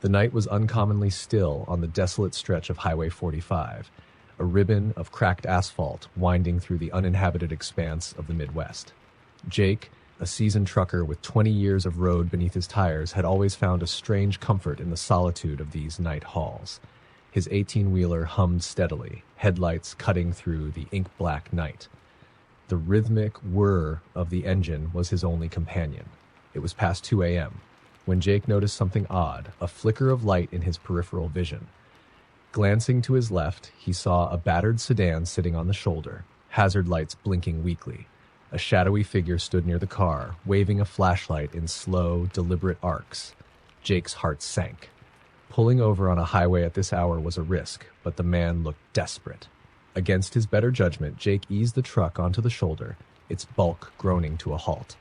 The night was uncommonly still on the desolate stretch of Highway 45, a ribbon of cracked asphalt winding through the uninhabited expanse of the Midwest. Jake, a seasoned trucker with 20 years of road beneath his tires, had always found a strange comfort in the solitude of these night hauls. His 18-wheeler hummed steadily, headlights cutting through the ink-black night. The rhythmic whir of the engine was his only companion. It was past 2 a.m. when Jake noticed something odd, a flicker of light in his peripheral vision. Glancing to his left, he saw a battered sedan sitting on the shoulder, hazard lights blinking weakly. A shadowy figure stood near the car, waving a flashlight in slow, deliberate arcs. Jake's heart sank. Pulling over on a highway at this hour was a risk, but the man looked desperate. Against his better judgment, Jake eased the truck onto the shoulder, its bulk groaning to a halt.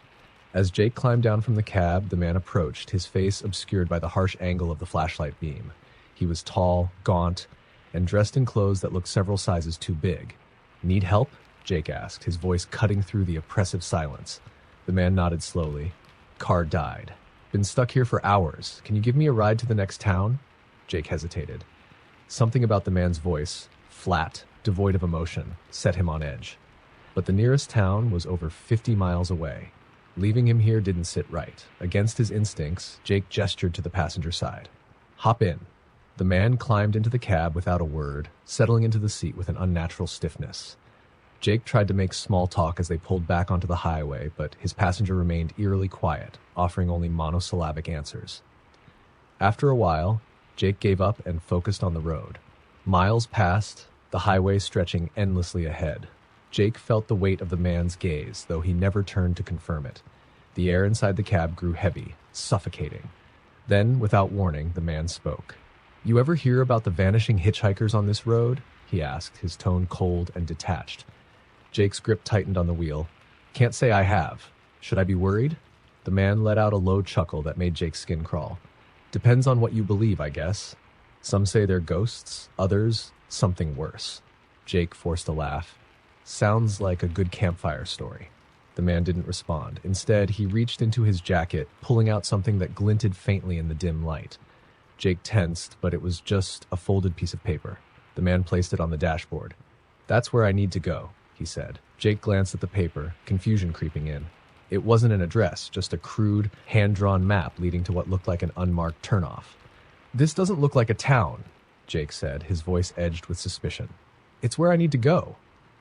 As Jake climbed down from the cab, the man approached, his face obscured by the harsh angle of the flashlight beam. He was tall, gaunt, and dressed in clothes that looked several sizes too big. "Need help?" Jake asked, his voice cutting through the oppressive silence. The man nodded slowly. "Car died. Been stuck here for hours. Can you give me a ride to the next town?" Jake hesitated. Something about the man's voice, flat, devoid of emotion, set him on edge. But the nearest town was over 50 miles away. Leaving him here didn't sit right. Against his instincts, Jake gestured to the passenger side. "Hop in." The man climbed into the cab without a word, settling into the seat with an unnatural stiffness. Jake tried to make small talk as they pulled back onto the highway, but his passenger remained eerily quiet, offering only monosyllabic answers. After a while, Jake gave up and focused on the road. Miles passed, the highway stretching endlessly ahead. Jake felt the weight of the man's gaze, though he never turned to confirm it. The air inside the cab grew heavy, suffocating. Then, without warning, the man spoke. "You ever hear about the vanishing hitchhikers on this road?" he asked, his tone cold and detached. Jake's grip tightened on the wheel. "Can't say I have. Should I be worried?" The man let out a low chuckle that made Jake's skin crawl. "Depends on what you believe, I guess. Some say they're ghosts, others, something worse." Jake forced a laugh. "Sounds like a good campfire story." The man didn't respond. Instead, he reached into his jacket, pulling out something that glinted faintly in the dim light. Jake tensed, but it was just a folded piece of paper. The man placed it on the dashboard. "That's where I need to go," he said. Jake glanced at the paper, confusion creeping in. It wasn't an address, just a crude, hand-drawn map leading to what looked like an unmarked turnoff. "This doesn't look like a town," Jake said, his voice edged with suspicion. "It's where I need to go,"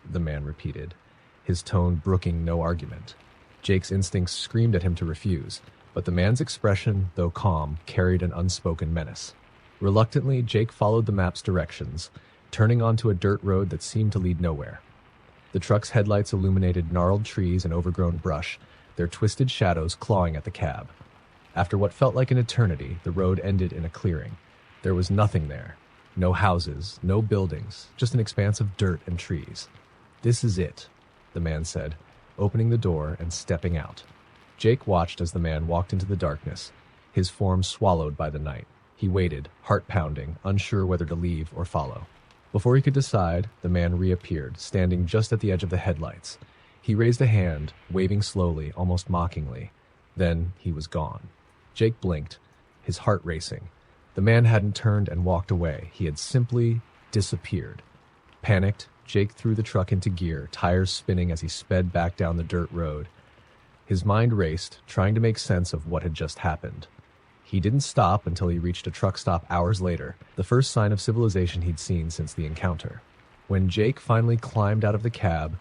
the man repeated, his tone brooking no argument. Jake's instincts screamed at him to refuse, but the man's expression, though calm, carried an unspoken menace. Reluctantly, Jake followed the map's directions, turning onto a dirt road that seemed to lead nowhere. The truck's headlights illuminated gnarled trees and overgrown brush, their twisted shadows clawing at the cab. After what felt like an eternity, the road ended in a clearing. There was nothing there. No houses, no buildings, just an expanse of dirt and trees. "This is it," the man said, opening the door and stepping out. Jake watched as the man walked into the darkness, his form swallowed by the night. He waited, heart pounding, unsure whether to leave or follow. Before he could decide, the man reappeared, standing just at the edge of the headlights. He raised a hand, waving slowly, almost mockingly. Then he was gone. Jake blinked, his heart racing. The man hadn't turned and walked away. He had simply disappeared. Panicked, Jake threw the truck into gear, tires spinning as he sped back down the dirt road. His mind raced, trying to make sense of what had just happened. He didn't stop until he reached a truck stop hours later, the first sign of civilization he'd seen since the encounter. When Jake finally climbed out of the cab,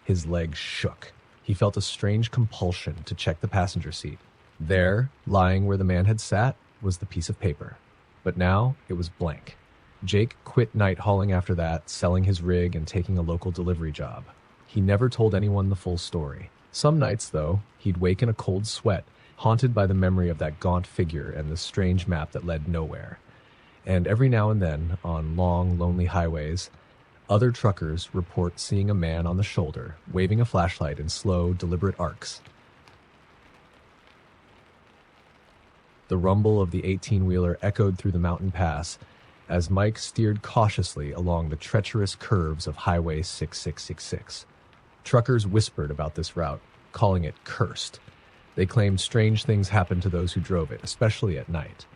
his legs shook. He felt a strange compulsion to check the passenger seat. There, lying where the man had sat, was the piece of paper. But now it was blank. Jake quit night hauling after that, selling his rig and taking a local delivery job. He never told anyone the full story. Some nights, though, he'd wake in a cold sweat, haunted by the memory of that gaunt figure and the strange map that led nowhere. And every now and then, on long, lonely highways, other truckers report seeing a man on the shoulder, waving a flashlight in slow, deliberate arcs. The rumble of the 18-wheeler echoed through the mountain pass as Mike steered cautiously along the treacherous curves of Highway 6666. Truckers whispered about this route, calling it cursed. They claimed strange things happened to those who drove it, especially at night.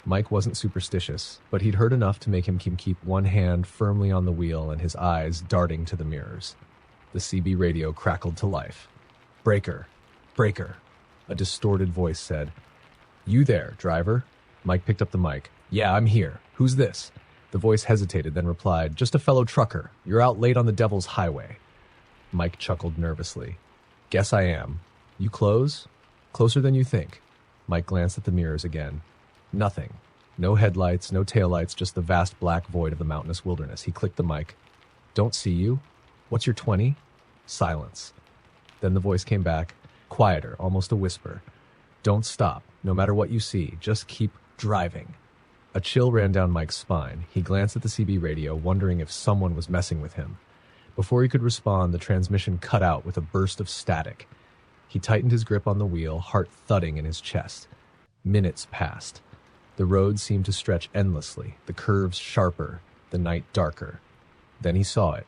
Mike wasn't superstitious, but he'd heard enough to make him keep one hand firmly on the wheel and his eyes darting to the mirrors. The CB radio crackled to life. "Breaker! Breaker!" A distorted voice said. "You there, driver?" Mike picked up the mic. "Yeah, I'm here. Who's this?" The voice hesitated, then replied, "Just a fellow trucker. You're out late on the Devil's Highway." Mike chuckled nervously. "Guess I am. You close? Closer than you think." Mike glanced at the mirrors again. Nothing. No headlights, no taillights, just the vast black void of the mountainous wilderness. He clicked the mic. "Don't see you. What's your 20? Silence. Then the voice came back, quieter, almost a whisper. "Don't stop, no matter what you see. Just keep driving." A chill ran down Mike's spine. He glanced at the CB radio, wondering if someone was messing with him. Before he could respond, the transmission cut out with a burst of static. He tightened his grip on the wheel, heart thudding in his chest. Minutes passed. The road seemed to stretch endlessly, the curves sharper, the night darker. Then he saw it.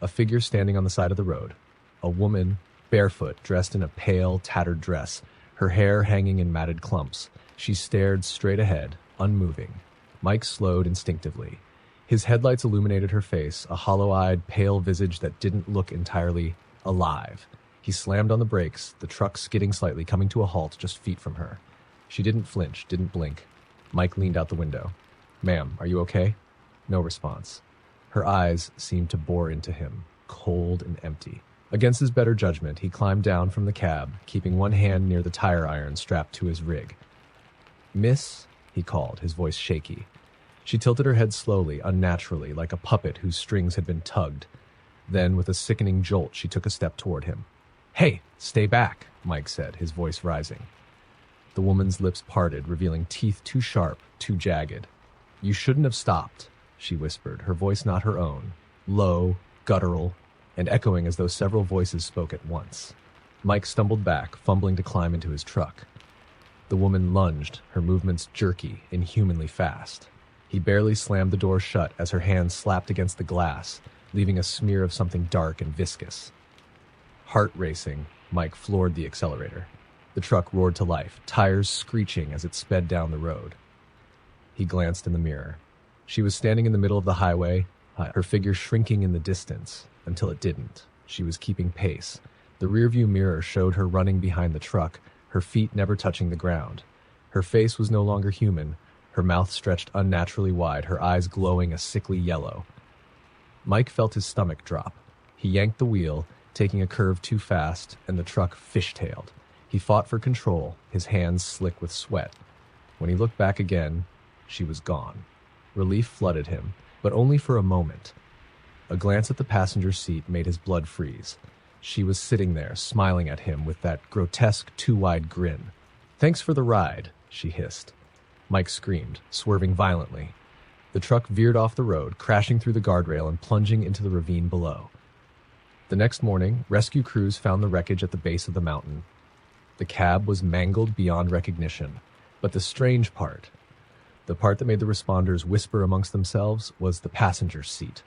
A figure standing on the side of the road. A woman, barefoot, dressed in a pale, tattered dress, her hair hanging in matted clumps. She stared straight ahead, unmoving. Mike slowed instinctively. His headlights illuminated her face, a hollow-eyed, pale visage that didn't look entirely alive. He slammed on the brakes, the truck skidding slightly, coming to a halt just feet from her. She didn't flinch, didn't blink. Mike leaned out the window. "Ma'am, are you okay?" No response. Her eyes seemed to bore into him, cold and empty. Against his better judgment, he climbed down from the cab, keeping one hand near the tire iron strapped to his rig. "Miss?" he called, his voice shaky. She tilted her head slowly, unnaturally, like a puppet whose strings had been tugged. Then, with a sickening jolt, she took a step toward him. "Hey, stay back," Mike said, his voice rising. The woman's lips parted, revealing teeth too sharp, too jagged. "You shouldn't have stopped," she whispered, her voice not her own, low, guttural, and echoing as though several voices spoke at once. Mike stumbled back, fumbling to climb into his truck. The woman lunged, her movements jerky, inhumanly fast. He barely slammed the door shut as her hand slapped against the glass, leaving a smear of something dark and viscous. Heart racing, Mike floored the accelerator. The truck roared to life, tires screeching as it sped down the road. He glanced in the mirror. She was standing in the middle of the highway, her figure shrinking in the distance, until it didn't. She was keeping pace. The rearview mirror showed her running behind the truck, her feet never touching the ground. Her face was no longer human, her mouth stretched unnaturally wide, her eyes glowing a sickly yellow. Mike felt his stomach drop. He yanked the wheel, taking a curve too fast, and the truck fishtailed. He fought for control, his hands slick with sweat. When he looked back again, she was gone. Relief flooded him, but only for a moment. A glance at the passenger seat made his blood freeze. She was sitting there, smiling at him with that grotesque, too-wide grin. "Thanks for the ride," she hissed. Mike screamed, swerving violently. The truck veered off the road, crashing through the guardrail and plunging into the ravine below. The next morning, rescue crews found the wreckage at the base of the mountain. The cab was mangled beyond recognition, but the strange part, the part that made the responders whisper amongst themselves, was the passenger seat.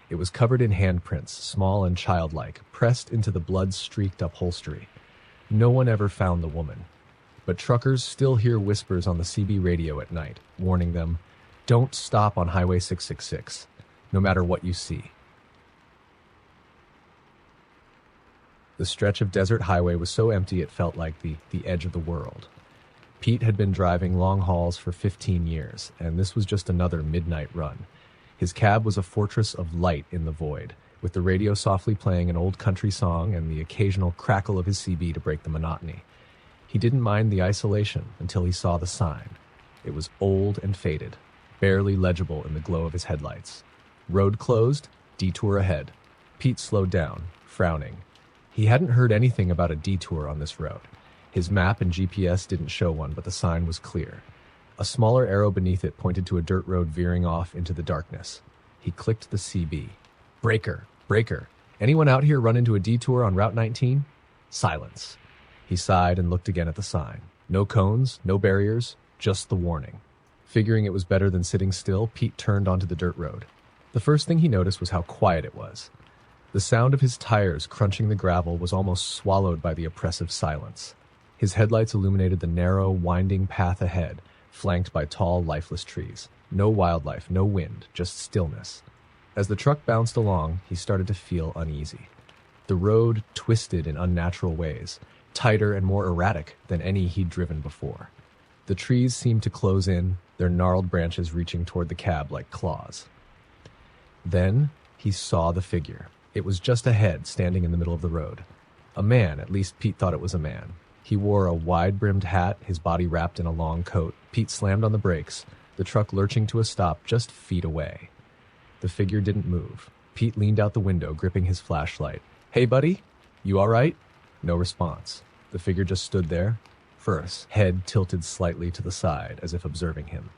It was covered in handprints, small and childlike, pressed into the blood-streaked upholstery. No one ever found the woman. But truckers still hear whispers on the CB radio at night, warning them, "Don't stop on Highway 666, no matter what you see." The stretch of desert highway was so empty it felt like the edge of the world. Pete had been driving long hauls for 15 years, and this was just another midnight run. His cab was a fortress of light in the void, with the radio softly playing an old country song and the occasional crackle of his CB to break the monotony. He didn't mind the isolation until he saw the sign. It was old and faded, barely legible in the glow of his headlights. Road closed, detour ahead. Pete slowed down, frowning. He hadn't heard anything about a detour on this road. His map and GPS didn't show one, but the sign was clear. A smaller arrow beneath it pointed to a dirt road veering off into the darkness. He clicked the CB. "Breaker, breaker. Anyone out here run into a detour on Route 19? Silence." He sighed and looked again at the sign. No cones, no barriers, just the warning. Figuring it was better than sitting still, Pete turned onto the dirt road. The first thing he noticed was how quiet it was. The sound of his tires crunching the gravel was almost swallowed by the oppressive silence. His headlights illuminated the narrow, winding path ahead, flanked by tall, lifeless trees. No wildlife, no wind, just stillness. As the truck bounced along, he started to feel uneasy. The road twisted in unnatural ways, tighter and more erratic than any he'd driven before. The trees seemed to close in, their gnarled branches reaching toward the cab like claws. Then he saw the figure. It was just ahead, standing in the middle of the road. A man, at least Pete thought it was a man. He wore a wide-brimmed hat, his body wrapped in a long coat. Pete slammed on the brakes, the truck lurching to a stop just feet away. The figure didn't move. Pete leaned out the window, gripping his flashlight. "Hey, buddy, you all right?" No response. The figure just stood there, first, head tilted slightly to the side, as if observing him.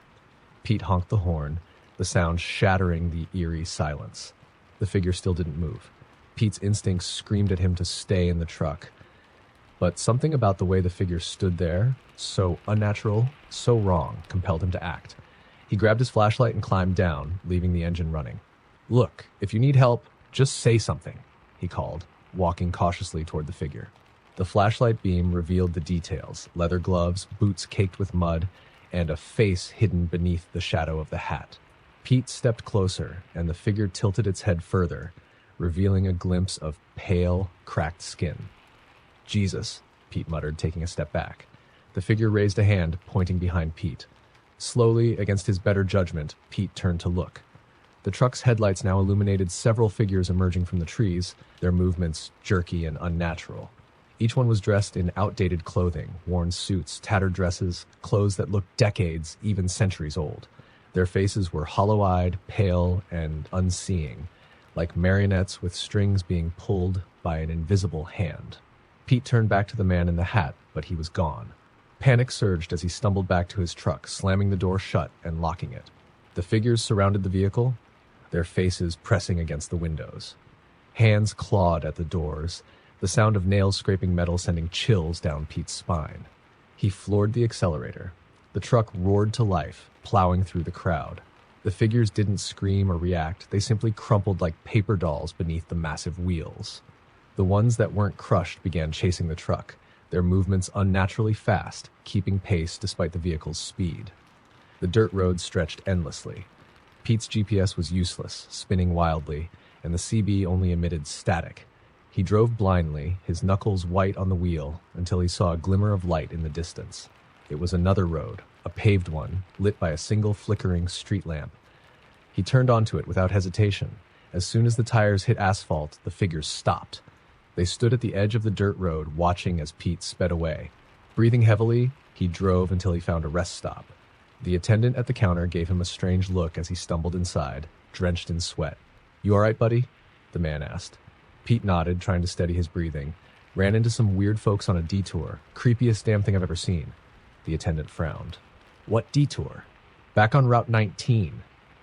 Pete honked the horn, the sound shattering the eerie silence. The figure still didn't move. Pete's instincts screamed at him to stay in the truck. But something about the way the figure stood there, so unnatural, so wrong, compelled him to act. He grabbed his flashlight and climbed down, leaving the engine running. "Look, if you need help, just say something," he called, walking cautiously toward the figure. The flashlight beam revealed the details: leather gloves, boots caked with mud, and a face hidden beneath the shadow of the hat. Pete stepped closer, and the figure tilted its head further, revealing a glimpse of pale, cracked skin. "Jesus," Pete muttered, taking a step back. The figure raised a hand, pointing behind Pete. Slowly, against his better judgment, Pete turned to look. The truck's headlights now illuminated several figures emerging from the trees, their movements jerky and unnatural. Each one was dressed in outdated clothing, worn suits, tattered dresses, clothes that looked decades, even centuries old. Their faces were hollow-eyed, pale, and unseeing, like marionettes with strings being pulled by an invisible hand. Pete turned back to the man in the hat, but he was gone. Panic surged as he stumbled back to his truck, slamming the door shut and locking it. The figures surrounded the vehicle, their faces pressing against the windows. Hands clawed at the doors, the sound of nails scraping metal sending chills down Pete's spine. He floored the accelerator. The truck roared to life, plowing through the crowd. The figures didn't scream or react, they simply crumpled like paper dolls beneath the massive wheels. The ones that weren't crushed began chasing the truck, their movements unnaturally fast, keeping pace despite the vehicle's speed. The dirt road stretched endlessly. Pete's GPS was useless, spinning wildly, and the CB only emitted static. He drove blindly, his knuckles white on the wheel, until he saw a glimmer of light in the distance. It was another road, a paved one, lit by a single flickering street lamp. He turned onto it without hesitation. As soon as the tires hit asphalt, the figures stopped. They stood at the edge of the dirt road, watching as Pete sped away. Breathing heavily, he drove until he found a rest stop. The attendant at the counter gave him a strange look as he stumbled inside, drenched in sweat. "You all right, buddy?" the man asked. Pete nodded, trying to steady his breathing. "Ran into some weird folks on a detour. Creepiest damn thing I've ever seen." The attendant frowned. "What detour?" "Back on Route 19,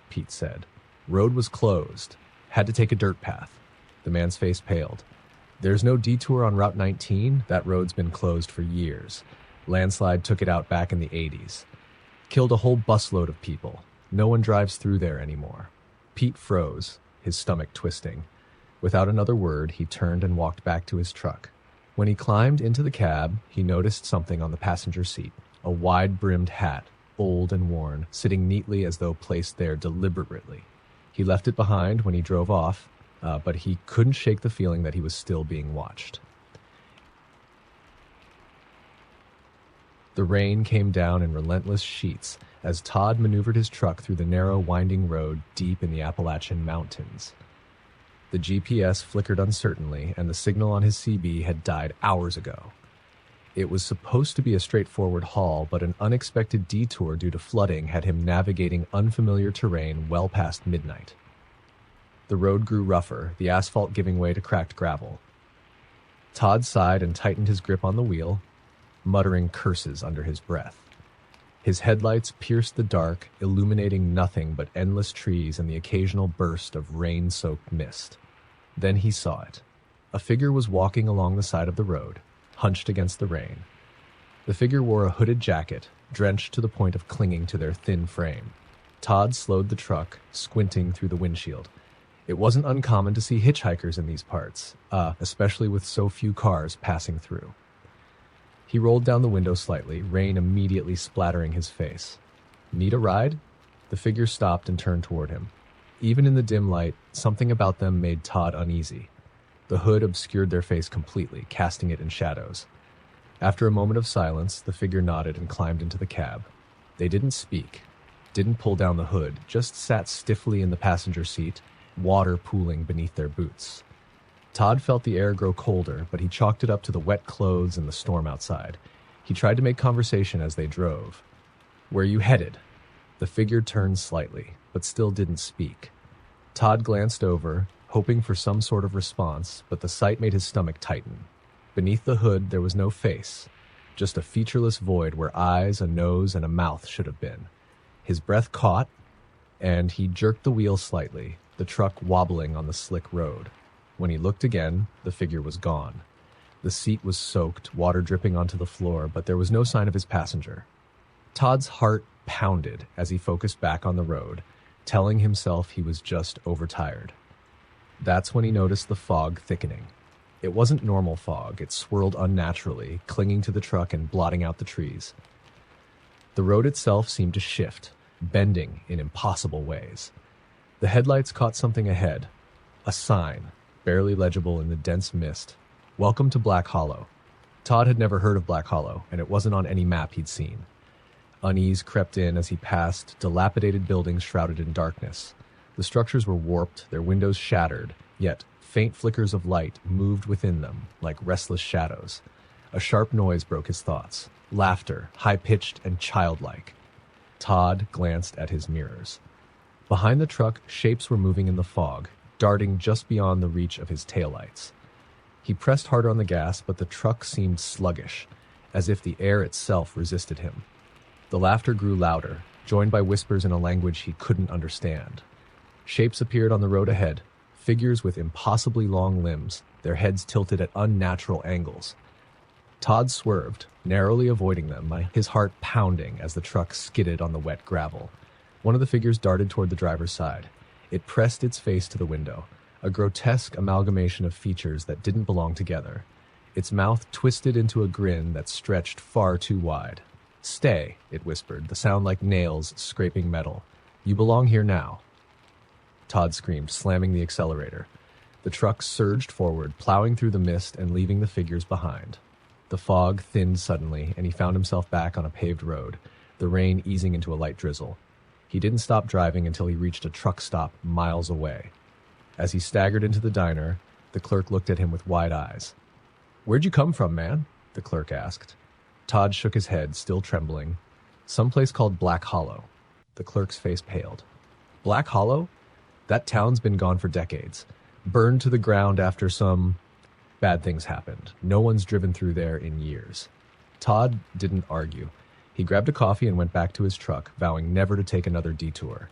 Pete said. "Road was closed. Had to take a dirt path." The man's face paled. "There's no detour on Route 19. That road's been closed for years. Landslide took it out back in the 80s. Killed a whole busload of people. No one drives through there anymore." Pete froze, his stomach twisting. Without another word, he turned and walked back to his truck. When he climbed into the cab, he noticed something on the passenger seat. A wide-brimmed hat, old and worn, sitting neatly as though placed there deliberately. He left it behind when he drove off, but he couldn't shake the feeling that he was still being watched. The rain came down in relentless sheets as Todd maneuvered his truck through the narrow, winding road deep in the Appalachian Mountains. The GPS flickered uncertainly, and the signal on his CB had died hours ago. It was supposed to be a straightforward haul, but an unexpected detour due to flooding had him navigating unfamiliar terrain well past midnight. The road grew rougher, the asphalt giving way to cracked gravel. Todd sighed and tightened his grip on the wheel, muttering curses under his breath. His headlights pierced the dark, illuminating nothing but endless trees and the occasional burst of rain-soaked mist. Then he saw it. A figure was walking along the side of the road, hunched against the rain. The figure wore a hooded jacket, drenched to the point of clinging to their thin frame. Todd slowed the truck, squinting through the windshield. It wasn't uncommon to see hitchhikers in these parts, especially with so few cars passing through. He rolled down the window slightly, rain immediately splattering his face. Need a ride? The figure stopped and turned toward him. Even in the dim light, something about them made Todd uneasy. The hood obscured their face completely, casting it in shadows. After a moment of silence, the figure nodded and climbed into the cab. They didn't speak, didn't pull down the hood, just sat stiffly in the passenger seat, water pooling beneath their boots. Todd felt the air grow colder, but he chalked it up to the wet clothes and the storm outside. He tried to make conversation as they drove. "Where you headed?" The figure turned slightly, but still didn't speak. Todd glanced over, hoping for some sort of response, but the sight made his stomach tighten. Beneath the hood, there was no face, just a featureless void where eyes, a nose, and a mouth should have been. His breath caught, and he jerked the wheel slightly, the truck wobbling on the slick road. When he looked again, the figure was gone. The seat was soaked, water dripping onto the floor, but there was no sign of his passenger. Todd's heart pounded as he focused back on the road, telling himself he was just overtired. That's when he noticed the fog thickening. It wasn't normal fog, it swirled unnaturally, clinging to the truck and blotting out the trees. The road itself seemed to shift, bending in impossible ways. The headlights caught something ahead, a sign, barely legible in the dense mist. "Welcome to Black Hollow." Todd had never heard of Black Hollow, and it wasn't on any map he'd seen. Unease crept in as he passed dilapidated buildings shrouded in darkness. The structures were warped, their windows shattered, yet faint flickers of light moved within them like restless shadows. A sharp noise broke his thoughts. Laughter, high-pitched and childlike. Todd glanced at his mirrors. Behind the truck, shapes were moving in the fog, darting just beyond the reach of his taillights. He pressed harder on the gas, but the truck seemed sluggish, as if the air itself resisted him. The laughter grew louder, joined by whispers in a language he couldn't understand. Shapes appeared on the road ahead, figures with impossibly long limbs, their heads tilted at unnatural angles. Todd swerved, narrowly avoiding them, his heart pounding as the truck skidded on the wet gravel. One of the figures darted toward the driver's side. It pressed its face to the window, a grotesque amalgamation of features that didn't belong together. Its mouth twisted into a grin that stretched far too wide. "Stay," it whispered, the sound like nails scraping metal. "You belong here now." Todd screamed, slamming the accelerator. The truck surged forward, plowing through the mist and leaving the figures behind. The fog thinned suddenly, and he found himself back on a paved road, the rain easing into a light drizzle. He didn't stop driving until he reached a truck stop miles away. As he staggered into the diner, the clerk looked at him with wide eyes. "Where'd you come from, man?" the clerk asked. Todd shook his head, still trembling. "Someplace called Black Hollow." The clerk's face paled. "Black Hollow? That town's been gone for decades. Burned to the ground after some bad things happened. No one's driven through there in years." Todd didn't argue. He grabbed a coffee and went back to his truck, vowing never to take another detour.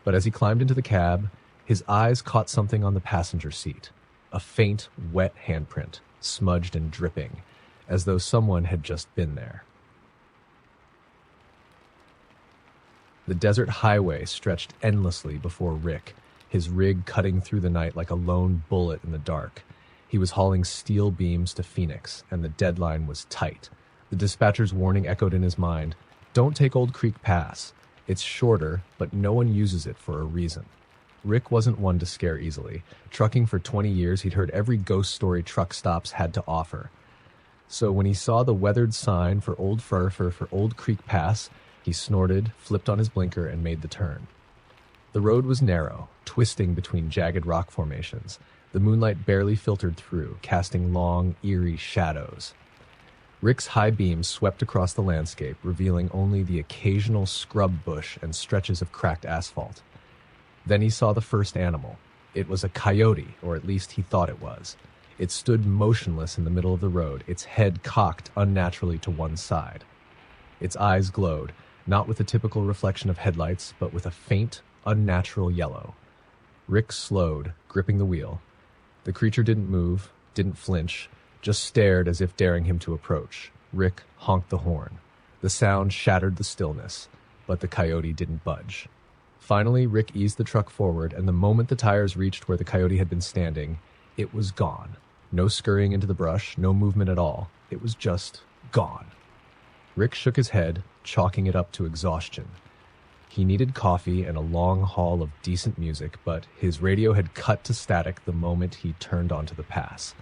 But as he climbed into the cab, his eyes caught something on the passenger seat. A faint, wet handprint, smudged and dripping, as though someone had just been there. The desert highway stretched endlessly before Rick, his rig cutting through the night like a lone bullet in the dark. He was hauling steel beams to Phoenix, and the deadline was tight. The dispatcher's warning echoed in his mind. "Don't take Old Creek Pass. It's shorter, but no one uses it for a reason." Rick wasn't one to scare easily. Trucking for 20 years, he'd heard every ghost story truck stops had to offer. So when he saw the weathered sign for Old Old Creek Pass, he snorted, flipped on his blinker, and made the turn. The road was narrow, twisting between jagged rock formations. The moonlight barely filtered through, casting long, eerie shadows. Rick's high beams swept across the landscape, revealing only the occasional scrub bush and stretches of cracked asphalt. Then he saw the first animal. It was a coyote, or at least he thought it was. It stood motionless in the middle of the road, its head cocked unnaturally to one side. Its eyes glowed, not with the typical reflection of headlights, but with a faint, unnatural yellow. Rick slowed, gripping the wheel. The creature didn't move, didn't flinch, just stared as if daring him to approach. Rick honked the horn. The sound shattered the stillness, but the coyote didn't budge. Finally, Rick eased the truck forward, and the moment the tires reached where the coyote had been standing, it was gone. No scurrying into the brush, no movement at all. It was just Gone. Rick shook his head, chalking it up to exhaustion. He needed coffee and a long haul of decent music, but his radio had cut to static the moment he turned onto the pass.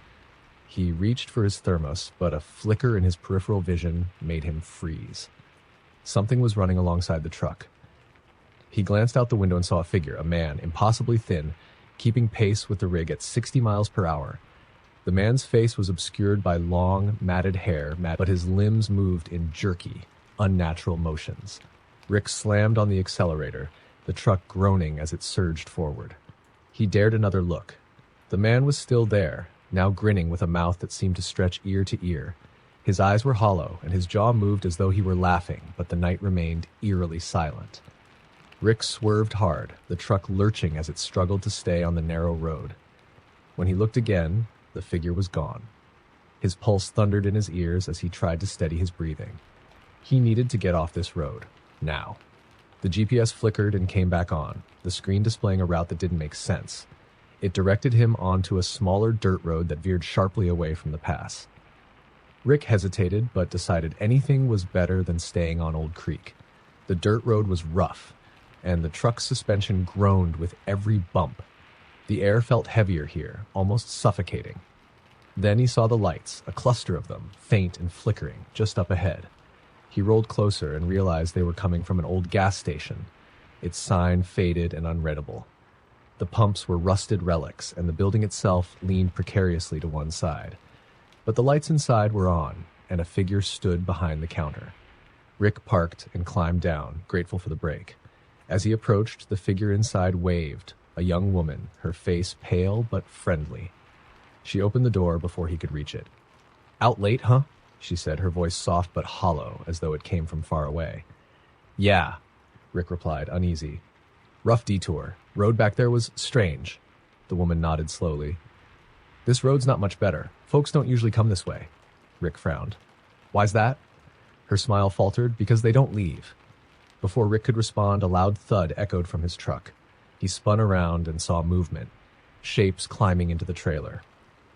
He reached for his thermos, but a flicker in his peripheral vision made him freeze. Something was running alongside the truck. He glanced out the window and saw a figure, a man, impossibly thin, keeping pace with the rig at 60 miles per hour. The man's face was obscured by long, matted hair, but his limbs moved in jerky, unnatural motions. Rick slammed on the accelerator, the truck groaning as it surged forward. He dared another look. The man was still there, now grinning with a mouth that seemed to stretch ear to ear. His eyes were hollow, and his jaw moved as though he were laughing, but the night remained eerily silent. Rick swerved hard, the truck lurching as it struggled to stay on the narrow road. When he looked again, the figure was gone. His pulse thundered in his ears as he tried to steady his breathing. He needed to get off this road, now. The GPS flickered and came back on, the screen displaying a route that didn't make sense. It directed him onto a smaller dirt road that veered sharply away from the pass. Rick hesitated, but decided anything was better than staying on Old Creek. The dirt road was rough, and the truck's suspension groaned with every bump. The air felt heavier here, almost suffocating. Then he saw the lights, a cluster of them, faint and flickering, just up ahead. He rolled closer and realized they were coming from an old gas station, its sign faded and unreadable. The pumps were rusted relics, and the building itself leaned precariously to one side. But the lights inside were on, and a figure stood behind the counter. Rick parked and climbed down, grateful for the break. As he approached, the figure inside waved, a young woman, her face pale but friendly. She opened the door before he could reach it. "Out late, huh?" she said, her voice soft but hollow, as though it came from far away. "Yeah," Rick replied, uneasy. "Rough detour. Road back there was strange." The woman nodded slowly. "This road's not much better. Folks don't usually come this way." Rick frowned. "Why's that?" Her smile faltered. "Because they don't leave." Before Rick could respond, a loud thud echoed from his truck. He spun around and saw movement, shapes climbing into the trailer.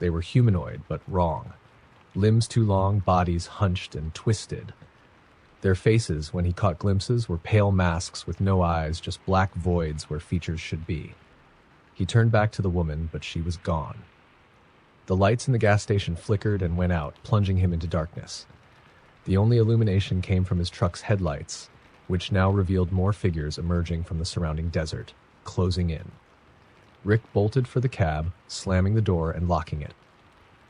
They were humanoid, but wrong. Limbs too long, bodies hunched and twisted. Their faces, when he caught glimpses, were pale masks with no eyes, just black voids where features should be. He turned back to the woman, but she was gone. The lights in the gas station flickered and went out, plunging him into darkness. The only illumination came from his truck's headlights, which now revealed more figures emerging from the surrounding desert, closing in. Rick bolted for the cab, slamming the door and locking it.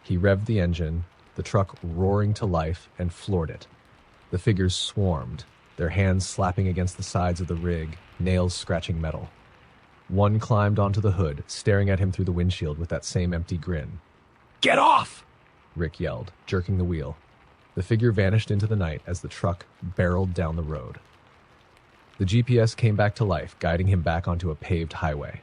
He revved the engine, the truck roaring to life, and floored it. The figures swarmed, their hands slapping against the sides of the rig, nails scratching metal. One climbed onto the hood, staring at him through the windshield with that same empty grin. "Get off!" Rick yelled, jerking the wheel. The figure vanished into the night as the truck barreled down the road. The GPS came back to life, guiding him back onto a paved highway.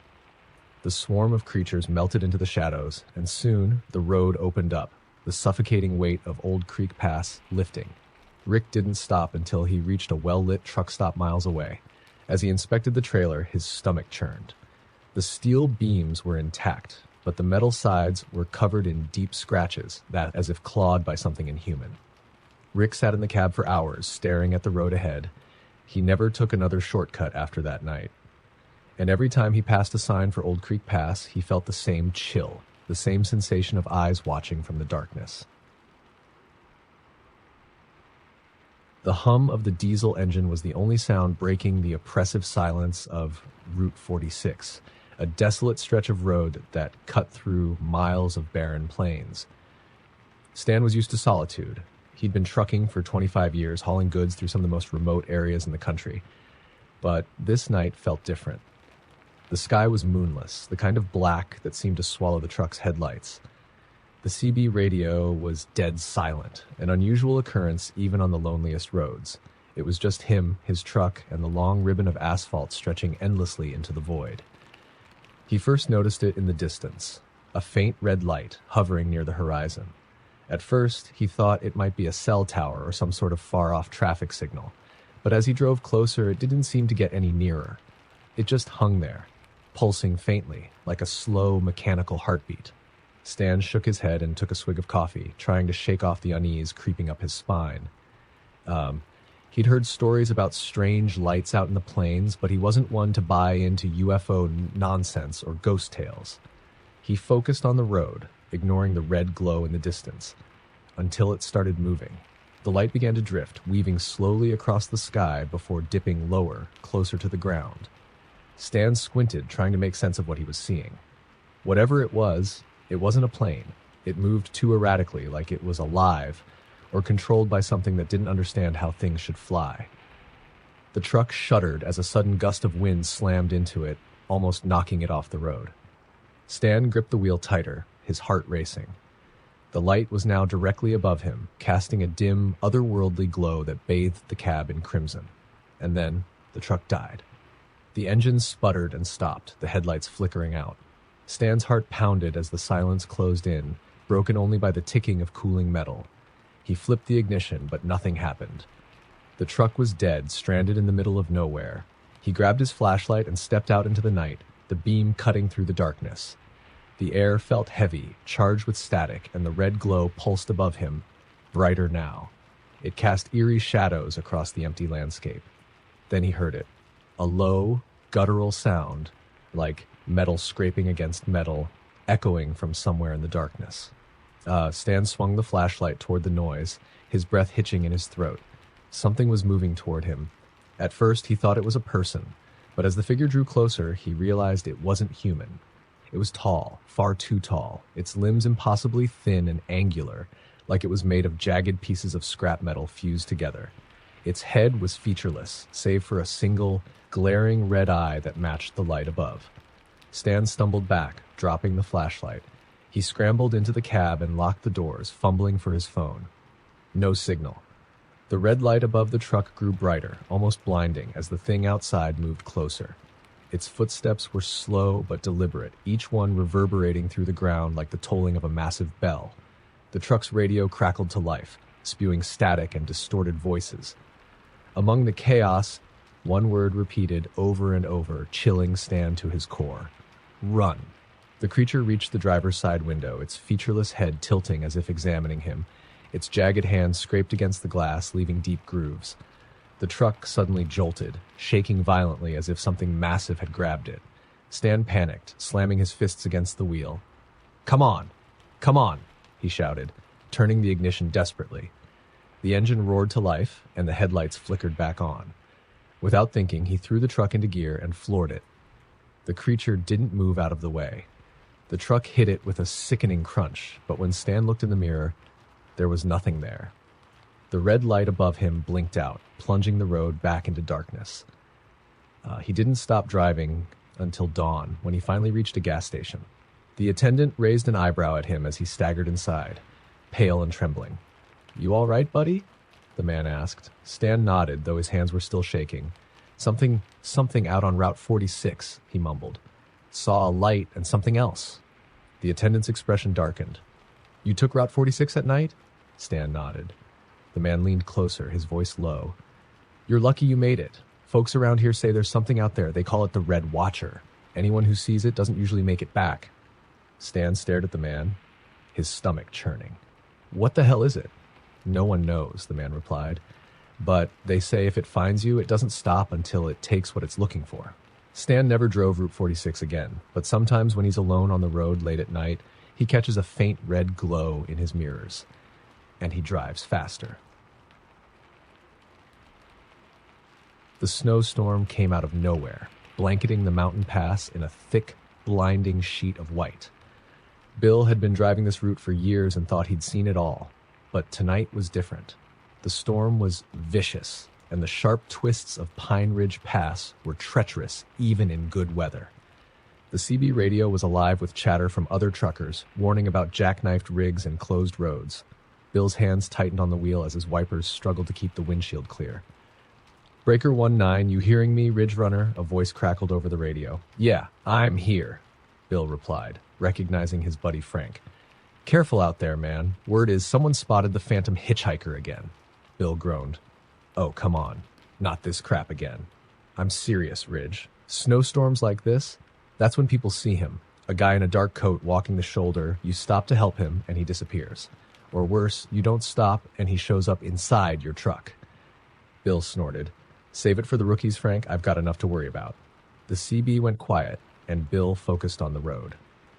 The swarm of creatures melted into the shadows, and soon the road opened up, the suffocating weight of Old Creek Pass lifting. Rick didn't stop until he reached a well-lit truck stop miles away. As he inspected the trailer, his stomach churned. The steel beams were intact, but the metal sides were covered in deep scratches, that as if clawed by something inhuman. Rick sat in the cab for hours, staring at the road ahead. He never took another shortcut after that night. And every time he passed a sign for Old Creek Pass, he felt the same chill, the same sensation of eyes watching from the darkness. The hum of the diesel engine was the only sound breaking the oppressive silence of Route 46, a desolate stretch of road that cut through miles of barren plains. Stan was used to solitude. He'd been trucking for 25 years, hauling goods through some of the most remote areas in the country. But this night felt different. The sky was moonless, the kind of black that seemed to swallow the truck's headlights. The CB radio was dead silent, an unusual occurrence even on the loneliest roads. It was just him, his truck, and the long ribbon of asphalt stretching endlessly into the void. He first noticed it in the distance, a faint red light hovering near the horizon. At first, he thought it might be a cell tower or some sort of far-off traffic signal, but as he drove closer, it didn't seem to get any nearer. It just hung there, pulsing faintly, like a slow, mechanical heartbeat. Stan shook his head and took a swig of coffee, trying to shake off the unease creeping up his spine. He'd heard stories about strange lights out in the plains, but he wasn't one to buy into UFO nonsense or ghost tales. He focused on the road, ignoring the red glow in the distance, until it started moving. The light began to drift, weaving slowly across the sky before dipping lower, closer to the ground. Stan squinted, trying to make sense of what he was seeing. Whatever it wasn't a plane. It moved too erratically, like it was alive, or controlled by something that didn't understand how things should fly. The truck shuddered as a sudden gust of wind slammed into it, almost knocking it off the road. Stan gripped the wheel tighter, his heart racing. The light was now directly above him, casting a dim, otherworldly glow that bathed the cab in crimson. And then the truck died. The engine sputtered and stopped, the headlights flickering out. Stan's heart pounded as the silence closed in, broken only by the ticking of cooling metal. He flipped the ignition, but nothing happened. The truck was dead, stranded in the middle of nowhere. He grabbed his flashlight and stepped out into the night, the beam cutting through the darkness. The air felt heavy, charged with static, and the red glow pulsed above him, brighter now. It cast eerie shadows across the empty landscape. Then he heard it, a low, guttural sound, like metal scraping against metal, echoing from somewhere in the darkness. Stan swung the flashlight toward the noise, his breath hitching in his throat. Something was moving toward him. At first, he thought it was a person, but as the figure drew closer, he realized it wasn't human. It was tall, far too tall, its limbs impossibly thin and angular, like it was made of jagged pieces of scrap metal fused together. Its head was featureless, save for a single, glaring red eye that matched the light above. Stan stumbled back, dropping the flashlight. He scrambled into the cab and locked the doors, fumbling for his phone. No signal. The red light above the truck grew brighter, almost blinding, as the thing outside moved closer. Its footsteps were slow but deliberate, each one reverberating through the ground like the tolling of a massive bell. The truck's radio crackled to life, spewing static and distorted voices. Among the chaos, one word repeated over and over, chilling Stan to his core. Run. The creature reached the driver's side window, its featureless head tilting as if examining him. Its jagged hands scraped against the glass, leaving deep grooves. The truck suddenly jolted, shaking violently as if something massive had grabbed it. Stan panicked, slamming his fists against the wheel. Come on! Come on! He shouted, turning the ignition desperately. The engine roared to life, and the headlights flickered back on. Without thinking, he threw the truck into gear and floored it. The creature didn't move out of the way. The truck hit it with a sickening crunch, but when Stan looked in the mirror, there was nothing there. The red light above him blinked out, plunging the road back into darkness. He didn't stop driving until dawn, when he finally reached a gas station. The attendant raised an eyebrow at him as he staggered inside, pale and trembling. "You all right, buddy?" the man asked. Stan nodded, though his hands were still shaking. Something out on Route 46, he mumbled. Saw a light and something else. The attendant's expression darkened. "You took Route 46 at night?" Stan nodded. The man leaned closer, his voice low. "You're lucky you made it. Folks around here say there's something out there. They call it the Red Watcher. Anyone who sees it doesn't usually make it back." Stan stared at the man, his stomach churning. "What the hell is it?" "No one knows," the man replied. "But they say if it finds you, it doesn't stop until it takes what it's looking for." Stan never drove Route 46 again, but sometimes when he's alone on the road late at night, he catches a faint red glow in his mirrors, and he drives faster. The snowstorm came out of nowhere, blanketing the mountain pass in a thick, blinding sheet of white. Bill had been driving this route for years and thought he'd seen it all, but tonight was different. The storm was vicious, and the sharp twists of Pine Ridge Pass were treacherous even in good weather. The CB radio was alive with chatter from other truckers, warning about jackknifed rigs and closed roads. Bill's hands tightened on the wheel as his wipers struggled to keep the windshield clear. "Breaker 19, you hearing me, Ridge Runner?" a voice crackled over the radio. "Yeah, I'm here," Bill replied, recognizing his buddy Frank. "Careful out there, man. Word is someone spotted the phantom hitchhiker again." Bill groaned. "Oh, come on. Not this crap again." "I'm serious, Ridge. Snowstorms like this, that's when people see him. A guy in a dark coat walking the shoulder, you stop to help him and he disappears. Or worse, you don't stop and he shows up inside your truck. Bill snorted. Save it for the rookies, Frank. I've got enough to worry about. The CB went quiet and Bill focused on the road.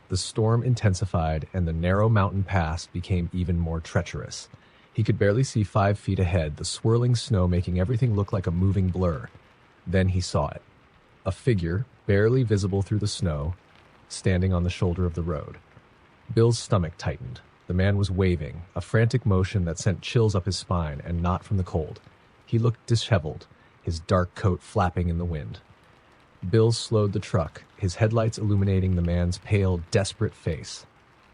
The storm intensified and the narrow mountain pass became even more treacherous. He could barely see 5 feet ahead, the swirling snow making everything look like a moving blur. Then he saw it. A figure, barely visible through the snow, standing on the shoulder of the road. Bill's stomach tightened. The man was waving, a frantic motion that sent chills up his spine, and not from the cold. He looked disheveled, his dark coat flapping in the wind. Bill slowed the truck, his headlights illuminating the man's pale, desperate face.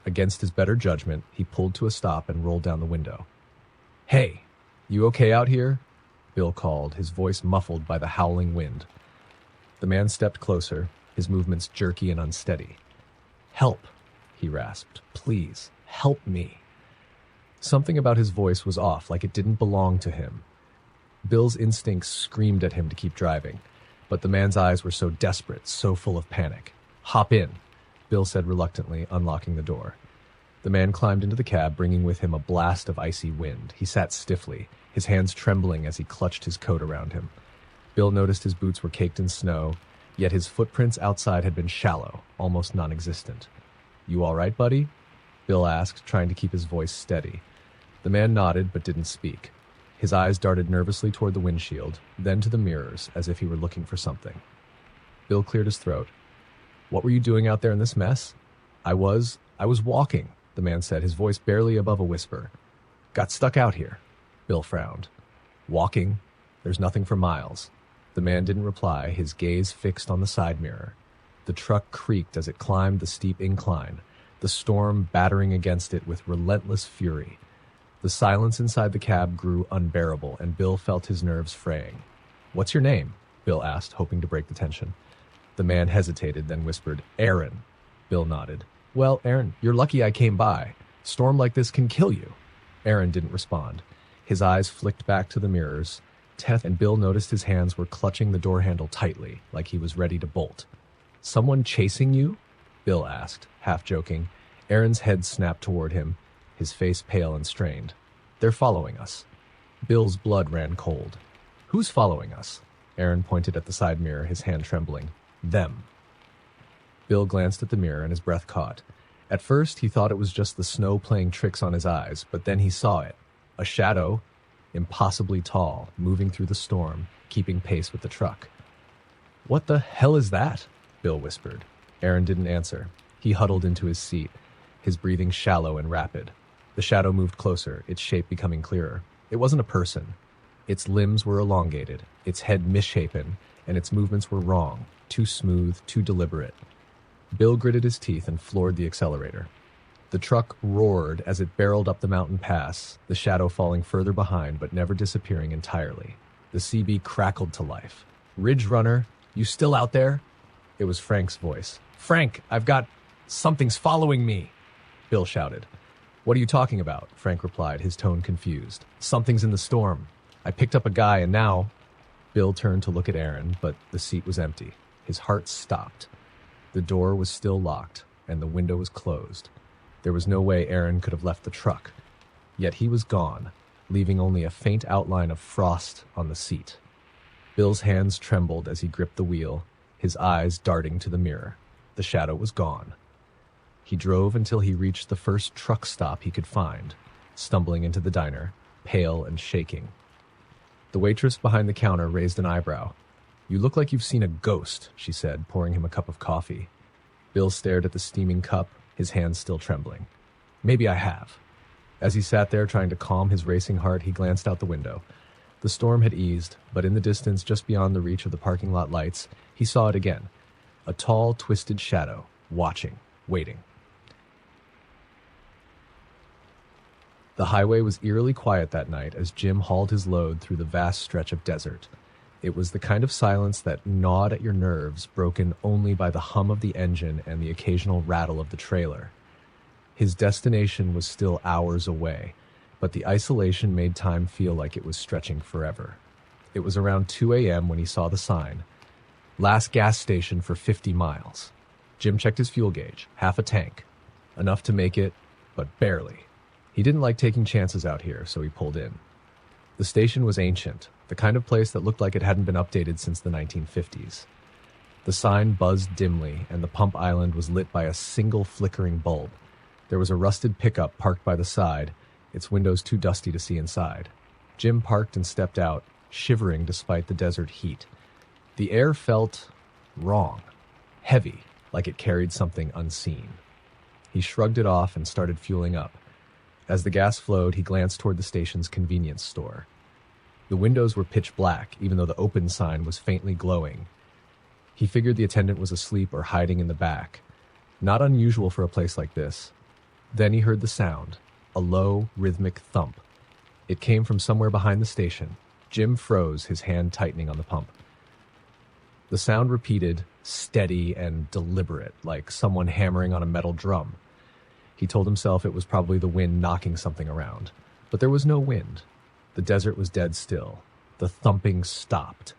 Against his better judgment, he pulled to a stop and rolled down the window. "Hey, you okay out here?" Bill called, his voice muffled by the howling wind. The man stepped closer, his movements jerky and unsteady. "Help," he rasped. "Please, help me." Something about his voice was off, like it didn't belong to him. Bill's instincts screamed at him to keep driving, but the man's eyes were so desperate, so full of panic. "Hop in," Bill said reluctantly, unlocking the door. The man climbed into the cab, bringing with him a blast of icy wind. He sat stiffly, his hands trembling as he clutched his coat around him. Bill noticed his boots were caked in snow, yet his footprints outside had been shallow, almost non-existent. "You all right, buddy?" Bill asked, trying to keep his voice steady. The man nodded but didn't speak. His eyes darted nervously toward the windshield, then to the mirrors, as if he were looking for something. Bill cleared his throat. "What were you doing out there in this mess?" I was walking," the man said, his voice barely above a whisper. "Got stuck out here." Bill frowned. "Walking? There's nothing for miles." The man didn't reply, his gaze fixed on the side mirror. The truck creaked as it climbed the steep incline, the storm battering against it with relentless fury. The silence inside the cab grew unbearable, and Bill felt his nerves fraying. "What's your name?" Bill asked, hoping to break the tension. The man hesitated, then whispered, "Aaron." Bill nodded. "Well, Aaron, you're lucky I came by. Storm like this can kill you." Aaron didn't respond. His eyes flicked back to the mirrors. Teth and Bill noticed his hands were clutching the door handle tightly, like he was ready to bolt. "Someone chasing you?" Bill asked, half joking. Aaron's head snapped toward him, his face pale and strained. "They're following us." Bill's blood ran cold. "Who's following us?" Aaron pointed at the side mirror, his hand trembling. "Them." Bill glanced at the mirror and his breath caught. At first, he thought it was just the snow playing tricks on his eyes, but then he saw it. A shadow, impossibly tall, moving through the storm, keeping pace with the truck. "What the hell is that?" Bill whispered. Aaron didn't answer. He huddled into his seat, his breathing shallow and rapid. The shadow moved closer, its shape becoming clearer. It wasn't a person. Its limbs were elongated, its head misshapen, and its movements were wrong, too smooth, too deliberate. Bill gritted his teeth and floored the accelerator. The truck roared as it barreled up the mountain pass, the shadow falling further behind but never disappearing entirely. The CB crackled to life. "Ridge Runner, you still out there?" It was Frank's voice. "Frank, something's following me," Bill shouted. "What are you talking about?" Frank replied, his tone confused. "Something's in the storm. I picked up a guy and now—" Bill turned to look at Aaron, but the seat was empty. His heart stopped. The door was still locked, and the window was closed. There was no way Aaron could have left the truck. Yet he was gone, leaving only a faint outline of frost on the seat. Bill's hands trembled as he gripped the wheel, his eyes darting to the mirror. The shadow was gone. He drove until he reached the first truck stop he could find, stumbling into the diner, pale and shaking. The waitress behind the counter raised an eyebrow. "You look like you've seen a ghost," she said, pouring him a cup of coffee. Bill stared at the steaming cup, his hands still trembling. "Maybe I have." As he sat there trying to calm his racing heart, he glanced out the window. The storm had eased, but in the distance, just beyond the reach of the parking lot lights, he saw it again. A tall, twisted shadow, watching, waiting. The highway was eerily quiet that night as Jim hauled his load through the vast stretch of desert. It was the kind of silence that gnawed at your nerves, broken only by the hum of the engine and the occasional rattle of the trailer. His destination was still hours away, but the isolation made time feel like it was stretching forever. It was around 2 a.m. when he saw the sign, "Last gas station for 50 miles." Jim checked his fuel gauge, half a tank. Enough to make it, but barely. He didn't like taking chances out here, so he pulled in. The station was ancient, the kind of place that looked like it hadn't been updated since the 1950s. The sign buzzed dimly, and the pump island was lit by a single flickering bulb. There was a rusted pickup parked by the side, its windows too dusty to see inside. Jim parked and stepped out, shivering despite the desert heat. The air felt wrong, heavy, like it carried something unseen. He shrugged it off and started fueling up. As the gas flowed, he glanced toward the station's convenience store. The windows were pitch black, even though the open sign was faintly glowing. He figured the attendant was asleep or hiding in the back. Not unusual for a place like this. Then he heard the sound, a low, rhythmic thump. It came from somewhere behind the station. Jim froze, his hand tightening on the pump. The sound repeated, steady and deliberate, like someone hammering on a metal drum. He told himself it was probably the wind knocking something around. But there was no wind. The desert was dead still. The thumping stopped.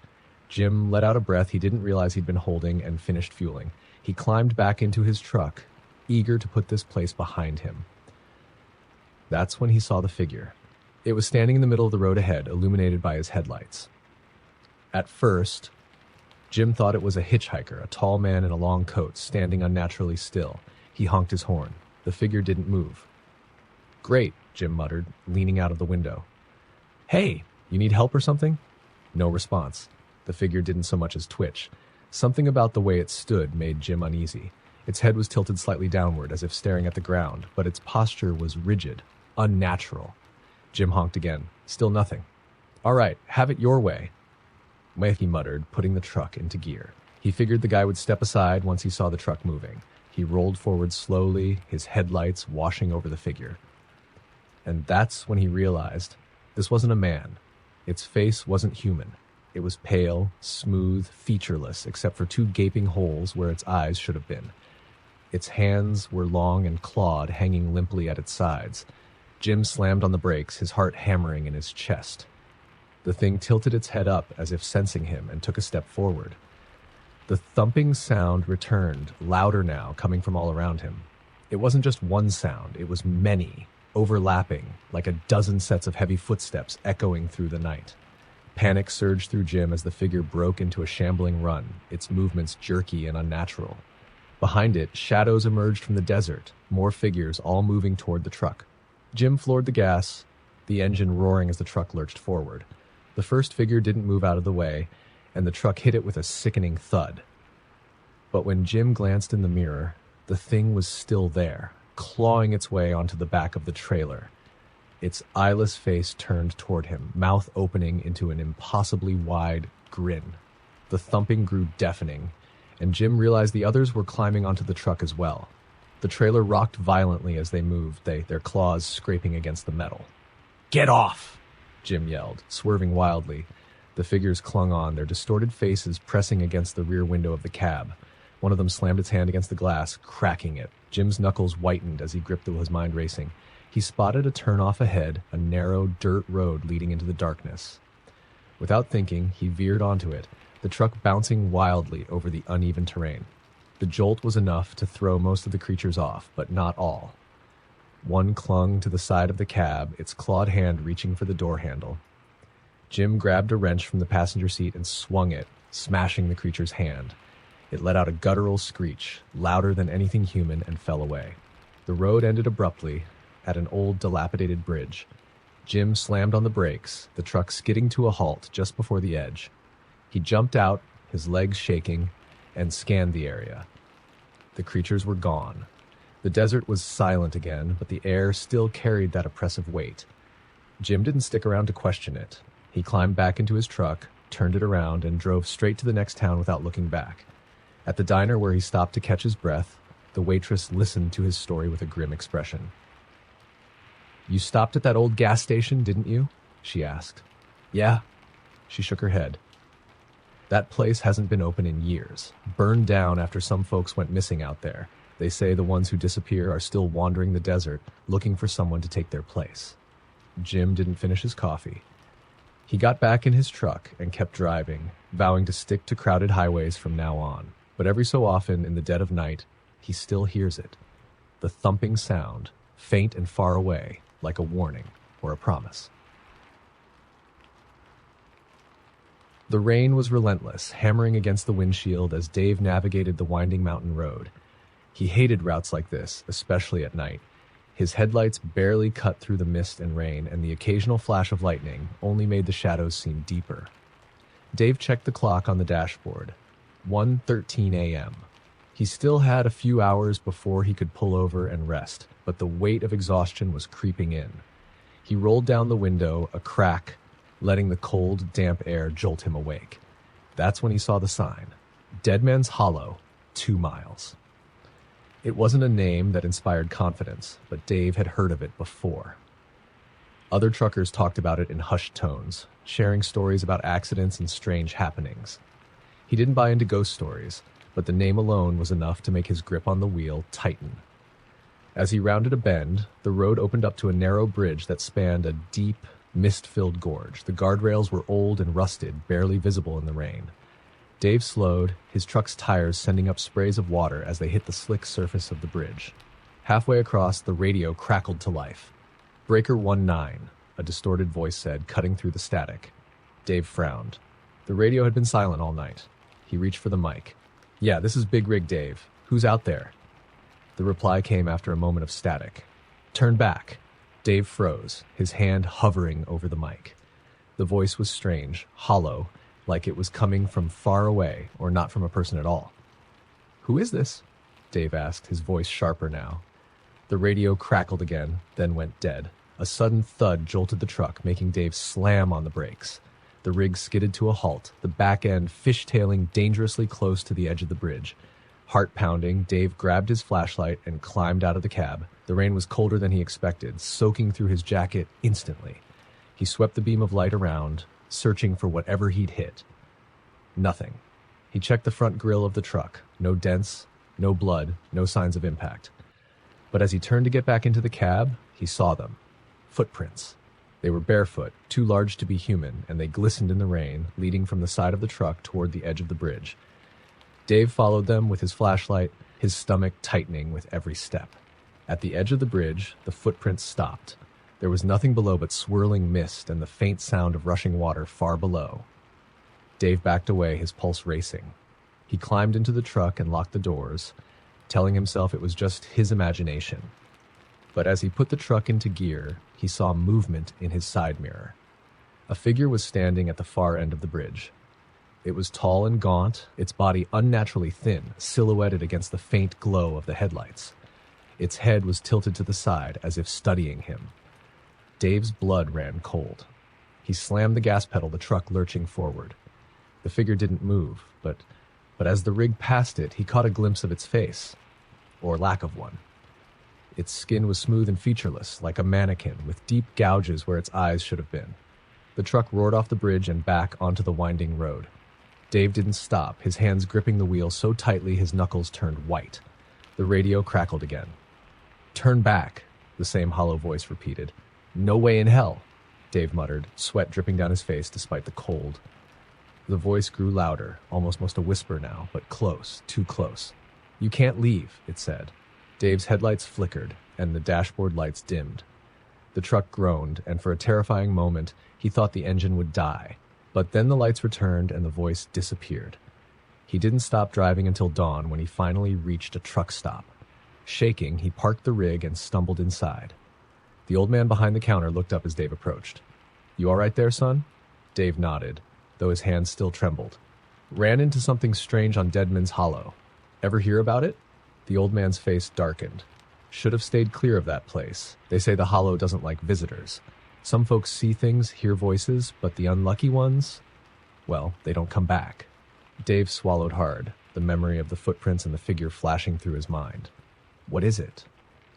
Jim let out a breath he didn't realize he'd been holding and finished fueling. He climbed back into his truck, eager to put this place behind him. That's when he saw the figure. It was standing in the middle of the road ahead, illuminated by his headlights. At first, Jim thought it was a hitchhiker, a tall man in a long coat, standing unnaturally still. He honked his horn. The figure didn't move. "Great," Jim muttered, leaning out of the window. "Hey, you need help or something?" No response. The figure didn't so much as twitch. Something about the way it stood made Jim uneasy. Its head was tilted slightly downward, as if staring at the ground, but its posture was rigid, unnatural. Jim honked again. Still nothing. "All right, have it your way," he muttered, putting the truck into gear. He figured the guy would step aside once he saw the truck moving. He rolled forward slowly, his headlights washing over the figure. And that's when he realized this wasn't a man. Its face wasn't human. It was pale, smooth, featureless, except for two gaping holes where its eyes should have been. Its hands were long and clawed, hanging limply at its sides. Jim slammed on the brakes, his heart hammering in his chest. The thing tilted its head up as if sensing him and took a step forward. The thumping sound returned, louder now, coming from all around him. It wasn't just one sound, it was many, overlapping, like a dozen sets of heavy footsteps echoing through the night. Panic surged through Jim as the figure broke into a shambling run, its movements jerky and unnatural. Behind it, shadows emerged from the desert, more figures all moving toward the truck. Jim floored the gas, the engine roaring as the truck lurched forward. The first figure didn't move out of the way, and the truck hit it with a sickening thud. But when Jim glanced in the mirror, the thing was still there, clawing its way onto the back of the trailer. Its eyeless face turned toward him, mouth opening into an impossibly wide grin. The thumping grew deafening, and Jim realized the others were climbing onto the truck as well. The trailer rocked violently as they moved, their claws scraping against the metal. "Get off!" Jim yelled, swerving wildly. The figures clung on, their distorted faces pressing against the rear window of the cab. One of them slammed its hand against the glass, cracking it. Jim's knuckles whitened as he gripped his mind racing. He spotted a turnoff ahead, a narrow dirt road leading into the darkness. Without thinking, he veered onto it, the truck bouncing wildly over the uneven terrain. The jolt was enough to throw most of the creatures off, but not all. One clung to the side of the cab, its clawed hand reaching for the door handle. Jim grabbed a wrench from the passenger seat and swung it, smashing the creature's hand. It let out a guttural screech, louder than anything human, and fell away. The road ended abruptly at an old, dilapidated bridge. Jim slammed on the brakes, the truck skidding to a halt just before the edge. He jumped out, his legs shaking, and scanned the area. The creatures were gone. The desert was silent again, but the air still carried that oppressive weight. Jim didn't stick around to question it. He climbed back into his truck, turned it around, and drove straight to the next town without looking back. At the diner where he stopped to catch his breath, the waitress listened to his story with a grim expression. "You stopped at that old gas station, didn't you?" she asked. "Yeah." She shook her head. "That place hasn't been open in years, burned down after some folks went missing out there. They say the ones who disappear are still wandering the desert, looking for someone to take their place." Jim didn't finish his coffee. He got back in his truck and kept driving, vowing to stick to crowded highways from now on. But every so often, in the dead of night, he still hears it. The thumping sound, faint and far away, like a warning or a promise. The rain was relentless, hammering against the windshield as Dave navigated the winding mountain road. He hated routes like this, especially at night. His headlights barely cut through the mist and rain, and the occasional flash of lightning only made the shadows seem deeper. Dave checked the clock on the dashboard. 1:13 a.m. He still had a few hours before he could pull over and rest, but the weight of exhaustion was creeping in. He rolled down the window, a crack, letting the cold, damp air jolt him awake. That's when he saw the sign. Dead Man's Hollow, 2 miles. It wasn't a name that inspired confidence, but Dave had heard of it before. Other truckers talked about it in hushed tones, sharing stories about accidents and strange happenings. He didn't buy into ghost stories, but the name alone was enough to make his grip on the wheel tighten. As he rounded a bend, the road opened up to a narrow bridge that spanned a deep, mist-filled gorge. The guardrails were old and rusted, barely visible in the rain. Dave slowed, his truck's tires sending up sprays of water as they hit the slick surface of the bridge. Halfway across, the radio crackled to life. "Breaker 19, a distorted voice said, cutting through the static. Dave frowned. The radio had been silent all night. He reached for the mic. "Yeah, this is Big Rig Dave. Who's out there?" The reply came after a moment of static. "Turn back." Dave froze, his hand hovering over the mic. The voice was strange, hollow, like it was coming from far away or not from a person at all. "Who is this?" Dave asked, his voice sharper now. The radio crackled again, then went dead. A sudden thud jolted the truck, making Dave slam on the brakes. The rig skidded to a halt, the back end fishtailing dangerously close to the edge of the bridge. Heart pounding, Dave grabbed his flashlight and climbed out of the cab. The rain was colder than he expected, soaking through his jacket instantly. He swept the beam of light around, searching for whatever he'd hit. Nothing. He checked the front grille of the truck. No dents, no blood, no signs of impact. But as he turned to get back into the cab, he saw them. Footprints. They were barefoot, too large to be human, and they glistened in the rain, leading from the side of the truck toward the edge of the bridge. Dave followed them with his flashlight, his stomach tightening with every step. At the edge of the bridge, the footprints stopped. There was nothing below but swirling mist and the faint sound of rushing water far below. Dave backed away, his pulse racing. He climbed into the truck and locked the doors, telling himself it was just his imagination. But as he put the truck into gear, he saw movement in his side mirror. A figure was standing at the far end of the bridge. It was tall and gaunt, its body unnaturally thin, silhouetted against the faint glow of the headlights. Its head was tilted to the side, as if studying him. Dave's blood ran cold. He slammed the gas pedal, the truck lurching forward. The figure didn't move, but as the rig passed it, he caught a glimpse of its face, or lack of one. Its skin was smooth and featureless, like a mannequin, with deep gouges where its eyes should have been. The truck roared off the bridge and back onto the winding road. Dave didn't stop, his hands gripping the wheel so tightly his knuckles turned white. The radio crackled again. "Turn back," the same hollow voice repeated. "No way in hell," Dave muttered, sweat dripping down his face despite the cold. The voice grew louder, almost a whisper now, but close, too close. "You can't leave," it said. Dave's headlights flickered, and the dashboard lights dimmed. The truck groaned, and for a terrifying moment, he thought the engine would die. But then the lights returned and the voice disappeared. He didn't stop driving until dawn when he finally reached a truck stop. Shaking, he parked the rig and stumbled inside. The old man behind the counter looked up as Dave approached. "You all right there, son?" Dave nodded, though his hands still trembled. "Ran into something strange on Deadman's Hollow. Ever hear about it?" The old man's face darkened. "Should have stayed clear of that place. They say the Hollow doesn't like visitors. Some folks see things, hear voices, but the unlucky ones, well, they don't come back." Dave swallowed hard, the memory of the footprints and the figure flashing through his mind. "What is it?"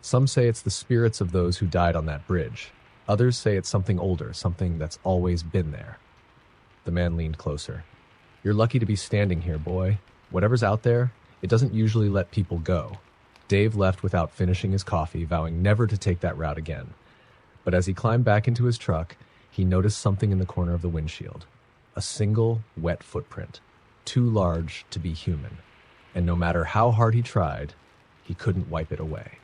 "Some say it's the spirits of those who died on that bridge. Others say it's something older, something that's always been there." The man leaned closer. "You're lucky to be standing here, boy. Whatever's out there, it doesn't usually let people go." Dave left without finishing his coffee, vowing never to take that route again. But as he climbed back into his truck, he noticed something in the corner of the windshield. A single, wet footprint, too large to be human. and no matter how hard he tried, he couldn't wipe it away.